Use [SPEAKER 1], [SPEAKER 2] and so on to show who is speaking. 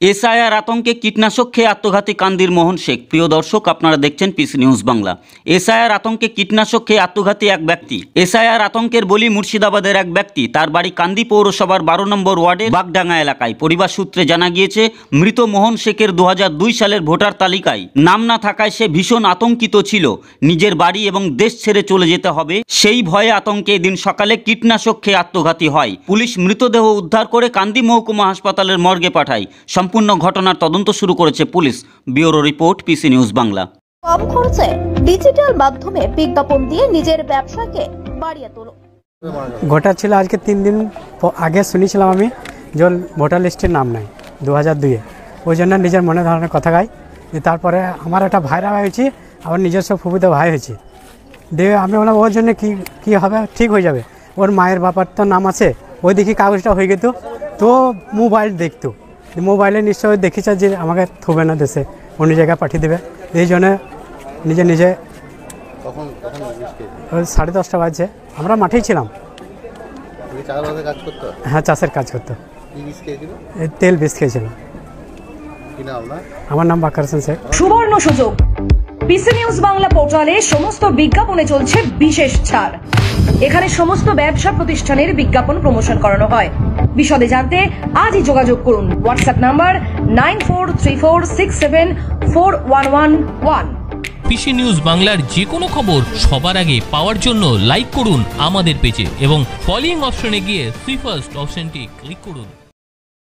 [SPEAKER 1] SIR আতঙ্কে কীটনাশক খেয়ে আত্মঘাতী কান্দির মোহন শেখ। প্রিয় দর্শক, আপনারা দেখছেন পিসি নিউজ বাংলা। এসআইআর আতঙ্কে কীটনাশক খেয়ে আত্মঘাতী এক ব্যক্তি। এসআইআর আতঙ্কের বলি মুর্শিদাবাদের এক ব্যক্তি। তার বাড়ি কান্দি পৌরসভার 12 নম্বর ওয়ার্ডের বাগডাঙ্গা এলাকায়। পরিবার সূত্রে জানা গিয়েছে, মৃত মোহন শেখের 2002 সালের ভোটার তালিকায় নাম না থাকায় সে ভীষণ আতঙ্কিত ছিল। নিজের বাড়ি এবং দেশ ছেড়ে চলে যেতে হবে সেই ভয়ে আতঙ্কে এদিন সকালে কীটনাশক খেয়ে আত্মঘাতী হয়। পুলিশ মৃতদেহ উদ্ধার করে কান্দি মহকুমা হাসপাতালের মর্গে পাঠায়। সম্পূর্ণ ঘটনার তদন্ত শুরু করেছে পুলিশ। Bureau report, PC news Bangla.
[SPEAKER 2] কম খরচে ডিজিটাল মাধ্যমে বিজ্ঞাপন দিয়ে নিজের ব্যবসাকে বাড়িয়ে তোলো।
[SPEAKER 3] ঘটা ছিল আজকে 3 দিন আগে শুনেছিলাম আমি যে ভোটার লিস্টের নাম নাই 2002-এ। ওই জন্য নিজের মনে ধরনের কথা গাই। তারপরে আমার একটা ভাইরা হয়েছে, আমার নিজস্ব ফুফুতে ভাই হয়েছে। দিয়ে আমি বললাম ওর জন্য কী হবে, ঠিক হয়ে যাবে। ওর মায়ের বাবার তো নাম আছে, ওই দেখি কাগজটা হয়ে যেত। তো মোবাইল দেখতো, মোবাইলে নিশ্চয় দেখেছে যে আমাকে থুবে না, দেশে অন্য জায়গায় পাঠিয়ে দেবে। এই জন্য নিজে 10:30 বাজছে, আমরা মাঠেই ছিলাম। হ্যাঁ, চাষের কাজ করতো। তেল বিষ খেয়েছিল। আমার নাম বাকার হোসেন শেখ।
[SPEAKER 4] সুবর্ণ সুযোগ, পিসি নিউজ বাংলা পোর্টালে সমস্ত বিজ্ঞাপনে চলছে বিশেষ ছাড়। এখানে সমস্ত ব্যবসা প্রতিষ্ঠানের বিজ্ঞাপন প্রমোশন করানো হয়। বিশদে জানতে আজই যোগাযোগ করুন। WhatsApp number 9434674111।
[SPEAKER 5] পিসি নিউজ বাংলার যে কোনো খবর সবার আগে পাওয়ার জন্য লাইক করুন আমাদের পেজে এবং ফলোইং অপশনে গিয়ে সুই ফার্স্ট অপশনটি ক্লিক করুন।